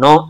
9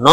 9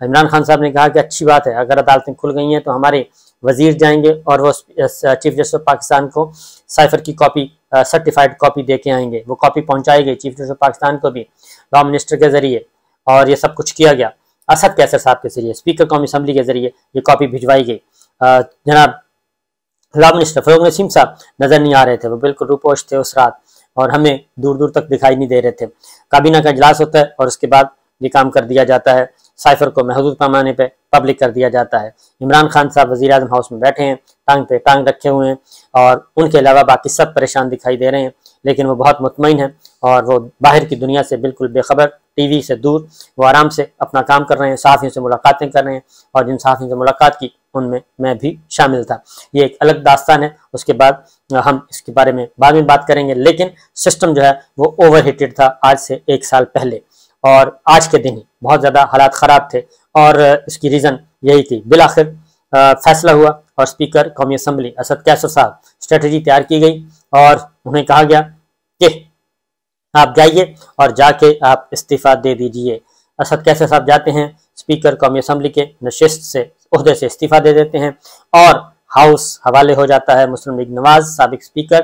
عمران خان صاحب نے کہا کہ اچھی بات ہے، اگر عدالتیں کھل گئی ہیں تو ہمارے وزیر جائیں گے اور وہ چیف جسٹس آف پاکستان کو سائفر کی کاپی، سرٹیفائڈ کاپی دے کے آئیں گے، وہ کاپی پہنچائی گئی چیف جسٹس آف پاکستان کو بھی لا منسٹر کے ذریعے، اور یہ سب کچھ کیا گیا اسد کیسر صاحب کے ذریعے، اسپیکر قومی اسمبلی کے ذریعے یہ کاپی بھجوائی گئی۔ جناب لا منسٹر فروغ نسیم صاحب نظر نہیں آ رہے تھے، وہ بالکل روپوش تھے اس رات اور ہمیں دور دور تک دکھائی نہیں دے رہے تھے۔ کابینہ کا اجلاس ہوتا ہے اور اس کے بعد یہ کام کر دیا جاتا ہے، سائفر کو محدود پیمانے پہ پبلک کر دیا جاتا ہے۔ عمران خان صاحب وزیر اعظم ہاؤس میں بیٹھے ہیں، ٹانگ پہ ٹانگ رکھے ہوئے ہیں، اور ان کے علاوہ باقی سب پریشان دکھائی دے رہے ہیں، لیکن وہ بہت مطمئن ہیں اور وہ باہر کی دنیا سے بالکل بے خبر، ٹی وی سے دور، وہ آرام سے اپنا کام کر رہے ہیں، صحافیوں سے ملاقاتیں کر رہے ہیں، اور جن صحافیوں سے ملاقات کی ان میں بھی شامل تھا۔ یہ ایک الگ داستان ہے، اس کے بعد ہم اس کے بارے میں بعد میں بات کریں گے، لیکن سسٹم جو ہے وہ اوور ہیٹڈ تھا آج سے 1 سال پہلے، اور آج کے دن ہی بہت زیادہ حالات خراب تھے، اور اس کی ریزن یہی تھی۔ بالآخر فیصلہ ہوا اور اسپیکر قومی اسمبلی اسد کیسر صاحب، اسٹریٹجی تیار کی گئی اور انہیں کہا گیا کہ آپ جائیے اور جا کے آپ استعفیٰ دے دیجئے۔ اسد کیسر صاحب جاتے ہیں، اسپیکر قومی اسمبلی کے نشست سے، عہدے سے استعفیٰ دے دیتے ہیں، اور ہاؤس حوالے ہو جاتا ہے مسلم لیگ نواز سابق اسپیکر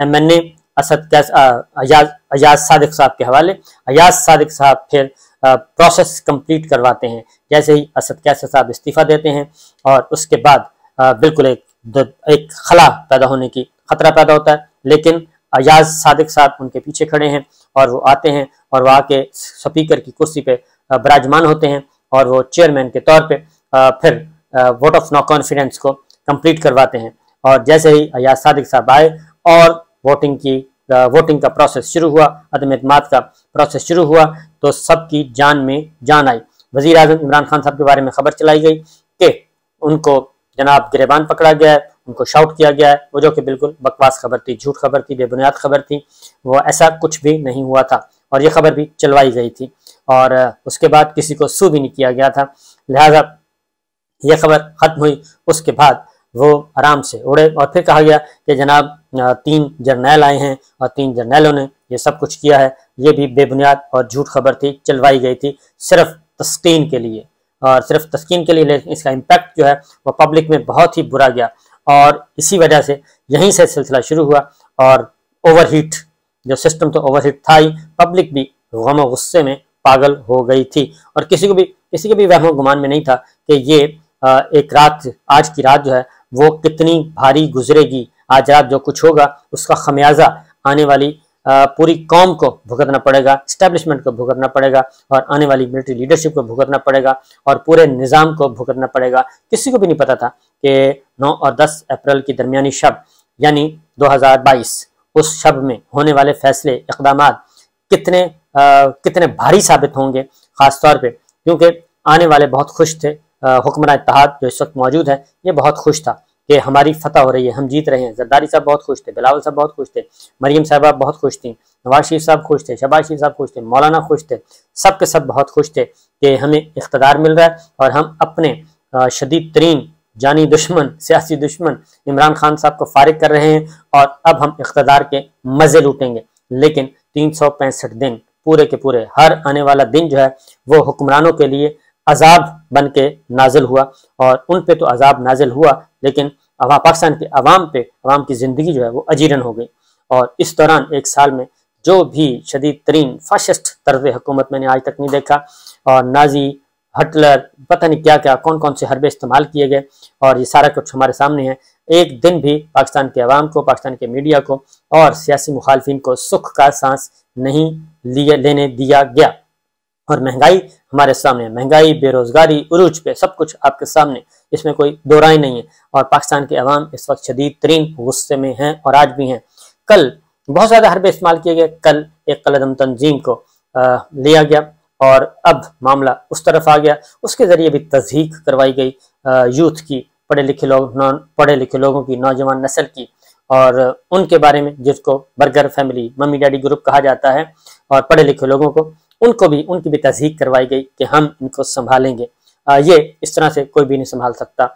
ایم این اے ایاز صادق صاحب کے حوالے۔ ایاز صادق صاحب پھر پروسیس کمپلیٹ کرواتے ہیں، جیسے ہی اسد کیسر صاحب استعفیٰ دیتے ہیں، اور اس کے بعد بالکل ایک خلا پیدا ہونے کی خطرہ پیدا ہوتا ہے، لیکن ایاز صادق صاحب ان کے پیچھے کھڑے ہیں، اور وہ آتے ہیں اور وہ آ کے اسپیکر کی کرسی پہ براجمان ہوتے ہیں، اور وہ چیئرمین کے طور پہ پھر ووٹ آف نو کانفیڈنس کو کمپلیٹ کرواتے ہیں۔ اور جیسے ہی ایاز صادق صاحب آئے اور ووٹنگ کا پروسیس شروع ہوا، عدم اعتماد کا پروسیس شروع ہوا، تو سب کی جان میں جان آئی۔ وزیر اعظم عمران خان صاحب کے بارے میں خبر چلائی گئی کہ ان کو جناب گریبان پکڑا گیا ہے، ان کو شاؤٹ کیا گیا ہے، وہ جو کہ بالکل بکواس خبر تھی، جھوٹ خبر تھی، بے بنیاد خبر تھی، وہ ایسا کچھ بھی نہیں ہوا تھا، اور یہ خبر بھی چلوائی گئی تھی، اور اس کے بعد کسی کو سو بھی نہیں کیا گیا تھا، لہذا یہ خبر ختم ہوئی۔ اس کے بعد وہ آرام سے اڑے، اور پھر کہا گیا کہ جناب 3 جرنیل آئے ہیں اور 3 جرنیلوں نے یہ سب کچھ کیا ہے۔ یہ بھی بے بنیاد اور جھوٹ خبر تھی، چلوائی گئی تھی صرف تسکین کے لیے، اور صرف تسکین کے لیے، لیکن اس کا امپیکٹ جو ہے وہ پبلک میں بہت ہی برا گیا، اور اسی وجہ سے یہیں سے سلسلہ شروع ہوا، اور اوور ہیٹ جو سسٹم تو اوور ہیٹ تھا ہی، پبلک بھی غم و غصے میں پاگل ہو گئی تھی، اور کسی کے بھی وہم و گمان میں نہیں تھا کہ یہ ایک رات، آج کی رات جو ہے وہ کتنی بھاری گزرے گی۔ آج رات جو کچھ ہوگا اس کا خمیازہ آنے والی پوری قوم کو بھگتنا پڑے گا، اسٹیبلشمنٹ کو بھگتنا پڑے گا، اور آنے والی ملٹری لیڈرشپ کو بھگتنا پڑے گا، اور پورے نظام کو بھگتنا پڑے گا۔ کسی کو بھی نہیں پتا تھا کہ 9 اور 10 اپریل کی درمیانی شب، یعنی 2022، اس شب میں ہونے والے فیصلے، اقدامات کتنے بھاری ثابت ہوں گے، خاص طور پہ کیونکہ آنے والے بہت خوش تھے۔ حکمراں اتحاد جو اس وقت موجود ہے، یہ بہت خوش تھا کہ ہماری فتح ہو رہی ہے، ہم جیت رہے ہیں۔ زرداری صاحب بہت خوش تھے، بلاول صاحب بہت خوش تھے، مریم صاحبہ بہت خوش تھیں، نواز شریف صاحب خوش تھے، شہباز شریف صاحب خوش تھے، مولانا خوش تھے، سب کے سب بہت خوش تھے کہ ہمیں اقتدار مل رہا ہے، اور ہم اپنے شدید ترین جانی دشمن، سیاسی دشمن عمران خان صاحب کو فارغ کر رہے ہیں، اور اب ہم اقتدار کے مزے لوٹیں گے۔ لیکن 365 دن پورے کے پورے، ہر آنے والا دن جو ہے وہ حکمرانوں کے لیے عذاب بن کے نازل ہوا، اور ان پہ تو عذاب نازل ہوا، لیکن پاکستان کے عوام کی زندگی جو ہے وہ اجیرن ہو گئی۔ اور اس دوران 1 سال میں جو بھی شدید ترین فاشسٹ طرز حکومت میں نے آج تک نہیں دیکھا، اور نازی، ہٹلر، پتہ نہیں کیا کون سے حربے استعمال کیے گئے، اور یہ سارا کچھ ہمارے سامنے ہے۔ ایک دن بھی پاکستان کے عوام کو، پاکستان کے میڈیا کو اور سیاسی مخالفین کو سکھ کا سانس نہیں لینے دیا گیا، اور مہنگائی ہمارے سامنے، مہنگائی، بے روزگاری، عروج پہ، سب کچھ آپ کے سامنے، اس میں کوئی دو رائے نہیں ہے، اور پاکستان کے عوام اس وقت شدید ترین غصے میں ہیں، اور آج بھی ہیں۔ کل بہت زیادہ حربے استعمال کیے گئے، کل ایک قلعدم تنظیم کو لیا گیا، اور اب معاملہ اس طرف آ گیا، اس کے ذریعے بھی تضحیک کروائی گئی یوتھ کی، پڑھے لکھے لوگوں کی، نوجوان نسل کی، اور ان کے بارے میں جس کو burger family, mummy daddy group کہا جاتا ہے، اور پڑھے لکھے لوگوں کو ان کی بھی تضحیک کروائی گئی کہ ہم ان کو سنبھالیں گے۔ یہ اس طرح سے کوئی بھی نہیں سنبھال سکتا۔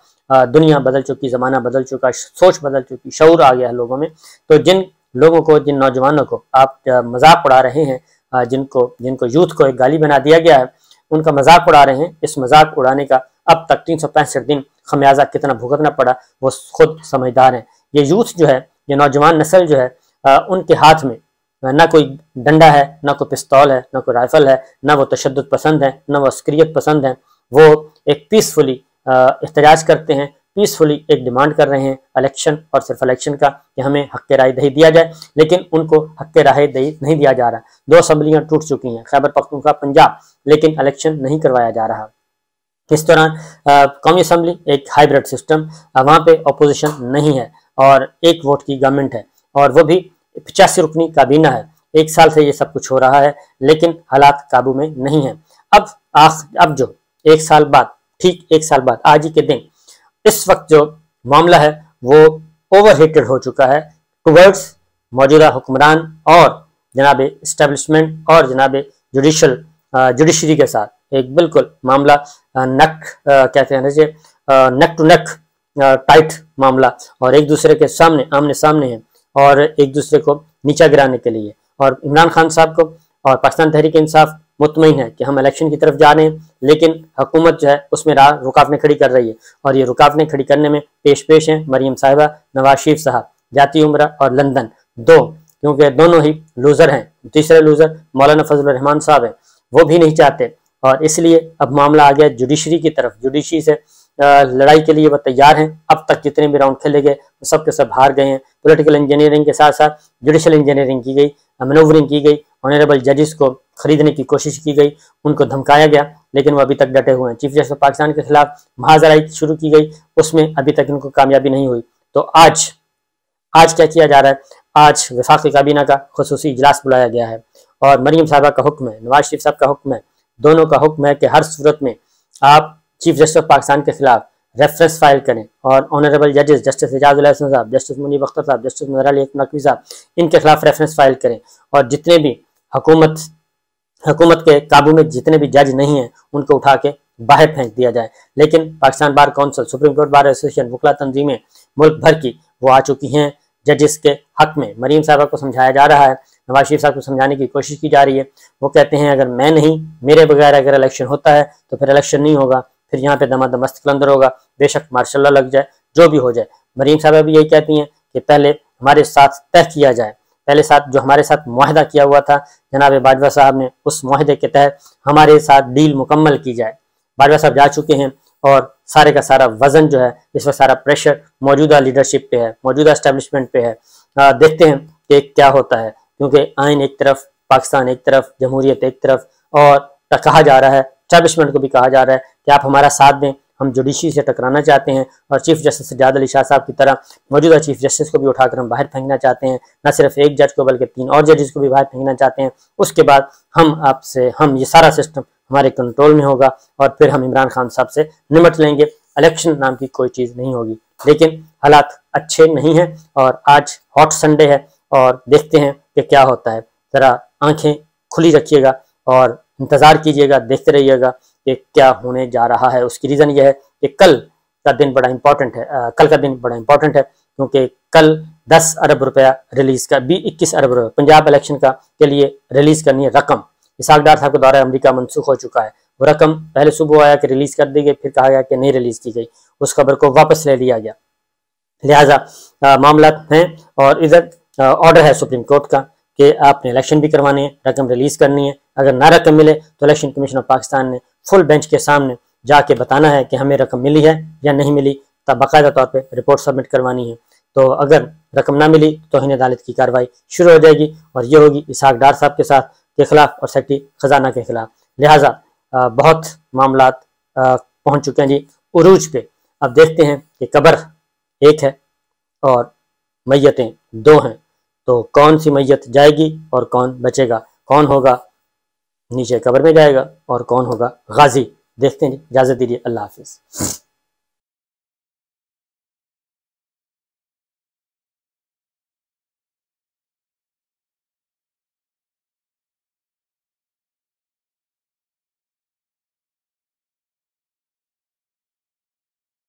دنیا بدل چکی، زمانہ بدل چکا، سوچ بدل چکی، شعور آ گیا ہے لوگوں میں۔ تو جن لوگوں کو، جن نوجوانوں کو آپ مذاق اڑا رہے ہیں، جن کو یوتھ کو ایک گالی بنا دیا گیا ہے، ان کا مذاق اڑا رہے ہیں، اس مذاق اڑانے کا اب تک 365 دن خمیازہ کتنا بھگتنا پڑا وہ خود سمجھدار ہیں۔ یہ یوتھ جو ہے، یہ نوجوان نسل جو ہے، ان کے ہاتھ میں نہ کوئی ڈنڈا ہے، نہ کوئی پستول ہے، نہ کوئی رائفل ہے، نہ وہ تشدد پسند ہیں، نہ وہ عسکریت پسند ہیں۔ وہ ایک پیسفلی احتجاج کرتے ہیں، پیسفلی ایک ڈیمانڈ کر رہے ہیں الیکشن، اور صرف الیکشن کا کہ ہمیں حق رائے دہی دیا جائے، لیکن ان کو حق رائے دہی نہیں دیا جا رہا۔ 2 اسمبلیاں ٹوٹ چکی ہیں، خیبر پختونخوا، پنجاب، لیکن الیکشن نہیں کروایا جا رہا۔ اس دوران قومی اسمبلی ایک ہائیبرڈ سسٹم، وہاں پہ اپوزیشن نہیں ہے اور 1 ووٹ کی گورنمنٹ ہے، اور وہ بھی 85 رکنی کابینہ ہے۔ 1 سال سے یہ سب کچھ ہو رہا ہے، لیکن حالات قابو میں نہیں ہیں۔ اب جو 1 سال بعد، ٹھیک 1 سال بعد آج ہی کے دن، اس وقت جو معاملہ ہے وہ اوور ہیٹڈ ہو چکا ہے ٹورڈز موجودہ حکمران اور جناب اسٹیبلشمنٹ اور جناب جوڈیشری کے ساتھ۔ ایک بالکل معاملہ کہتے ہیں نیک ٹو نیک ٹائٹ معاملہ، اور ایک دوسرے کے سامنے آمنے سامنے ہیں، اور ایک دوسرے کو نیچا گرانے کے لیے۔ اور عمران خان صاحب کو اور پاکستان تحریک انصاف مطمئن ہے کہ ہم الیکشن کی طرف جا رہے ہیں، لیکن حکومت جو ہے اس میں رکاوٹیں کھڑی کر رہی ہے، اور یہ رکاوٹیں کھڑی کرنے میں پیش ہیں مریم صاحبہ، نواز شریف صاحب، جاتی عمرہ اور لندن، کیونکہ دونوں ہی لوزر ہیں۔ تیسرے لوزر مولانا فضل الرحمان صاحب ہیں، وہ بھی نہیں چاہتے، اور اس لیے اب معاملہ آ گیا جوڈیشری کی طرف۔ جوڈیشری سے لڑائی کے لیے وہ تیار ہیں۔ اب تک جتنے بھی راؤنڈ کھیلے گئے وہ سب کے سب ہار گئے ہیں۔ پولیٹیکل انجینئرنگ کے ساتھ ساتھ جوڈیشل انجینئرنگ کی گئی، مینورنگ کی گئی، آنریبل ججز کو خریدنے کی کوشش کی گئی، ان کو دھمکایا گیا، لیکن وہ ابھی تک ڈٹے ہوئے ہیں۔ چیف جسٹس پاکستان کے خلاف محاذ آرائی شروع کی گئی، اس میں ابھی تک ان کو کامیابی نہیں ہوئی۔ تو آج کیا کیا جا رہا ہے؟ آج وفاقی کابینہ کا خصوصی اجلاس بلایا گیا ہے، اور مریم صاحبہ کا حکم ہے، نواز شریف صاحب کا حکم ہے، دونوں کا حکم ہے کہ ہر صورت میں آپ چیف جسٹس پاکستان کے خلاف ریفرنس فائل کریں، اور آنریبل ججز جسٹس اعجاز الحسن صاحب، جسٹس منیب اختر صاحب، جسٹس منیر علی نقوی صاحب، ان کے خلاف ریفرنس فائل کریں، اور جتنے بھی حکومت کے قابو میں جتنے بھی جج نہیں ہیں ان کو اٹھا کے باہر پھینک دیا جائے۔ لیکن Pakistan bar council, supreme court bar association, وکلا تنظیمیں ملک بھر کی وہ آ چکی ہیں ججز کے حق میں۔ مریم صاحبہ کو سمجھایا جا رہا ہے، نواز شریف صاحب کو سمجھانے کی کوشش کی جا رہی ہے۔ وہ کہتے ہیں اگر میں نہیں، میرے بغیر اگر الیکشن ہوتا ہے تو پھر الیکشن نہیں ہوگا، پھر یہاں پہ دمادم قلندر ہوگا، بے شک مارشاء اللہ لگ جائے، جو بھی ہو جائے۔ مریم صاحبہ بھی یہی کہتی ہیں کہ پہلے ہمارے ساتھ طے کیا جائے، پہلے جو ہمارے ساتھ معاہدہ کیا ہوا تھا جناب باجوہ صاحب نے، اس معاہدے کے تحت ہمارے ساتھ ڈیل مکمل کی جائے۔ باجوہ صاحب جا چکے ہیں، اور سارے کا سارا وزن جو ہے، اس وقت سارا پریشر موجودہ لیڈرشپ پہ ہے، موجودہ اسٹیبلشمنٹ پہ ہے۔ دیکھتے ہیں کہ کیا ہوتا ہے، کیونکہ آئین ایک طرف، پاکستان ایک طرف، جمہوریت ایک طرف، اور کہا جا رہا ہے، اسٹیبلشمنٹ کو بھی کہا جا رہا ہے کہ آپ ہمارا ساتھ دیں، ہم جوڈیشری سے ٹکرانا چاہتے ہیں، اور چیف جسٹس سجاد علی شاہ صاحب کی طرح موجودہ چیف جسٹس کو بھی اٹھا کر ہم باہر پھینکنا چاہتے ہیں، نہ صرف ایک جج کو بلکہ 3 اور ججز کو بھی باہر پھینکنا چاہتے ہیں۔ اس کے بعد ہم یہ سارا سسٹم ہمارے کنٹرول میں ہوگا، اور پھر ہم عمران خان صاحب سے نمٹ لیں گے، الیکشن نام کی کوئی چیز نہیں ہوگی۔ لیکن حالات اچھے نہیں ہیں، اور آج ہاٹ سنڈے ہے، اور دیکھتے ہیں کہ کیا ہوتا ہے۔ ذرا آنکھیں کھلی رکھیے گا اور انتظار کیجیے گا، دیکھتے رہیے گا کہ کیا ہونے جا رہا ہے۔ اس کی ریزن یہ ہے کہ کل کا دن بڑا امپورٹنٹ ہے، کیونکہ کل 10 ارب روپیہ ریلیز کا 21 ارب روپیہ پنجاب الیکشن کے لیے ریلیز کرنی ہے رقم۔ اسحاق ڈار صاحب کا دورہ امریکہ منسوخ ہو چکا ہے، وہ رقم پہلے صبح آیا کہ ریلیز کر دی گئی، پھر کہا گیا کہ نہیں ریلیز کی گئی، اس خبر کو واپس لے لیا گیا۔ لہٰذا معاملات ہیں، اور ادھر آرڈر ہے سپریم کورٹ کا کہ آپ نے الیکشن بھی کروانے ہیں، رقم ریلیز کرنی ہے۔ اگر نہ رقم ملے تو الیکشن کمیشن آف پاکستان نے فل بینچ کے سامنے جا کے بتانا ہے کہ ہمیں رقم ملی ہے یا نہیں ملی، تب باقاعدہ طور پہ رپورٹ سبمٹ کروانی ہے۔ تو اگر رقم نہ ملی تو توہین عدالت کی کارروائی شروع ہو جائے گی، اور یہ ہوگی اسحاق ڈار صاحب کے خلاف اور سیکرٹری خزانہ کے خلاف۔ لہٰذا بہت معاملات پہنچ چکے ہیں جی عروج پہ۔ اب دیکھتے ہیں کہ قبر ایک ہے اور میتیں 2 ہیں، تو کون سی میت جائے گی اور کون بچے گا، کون ہوگا نیچے قبر میں جائے گا اور کون ہوگا غازی۔ دیکھتے ہیں جی، اجازت دیجیے، اللہ حافظ۔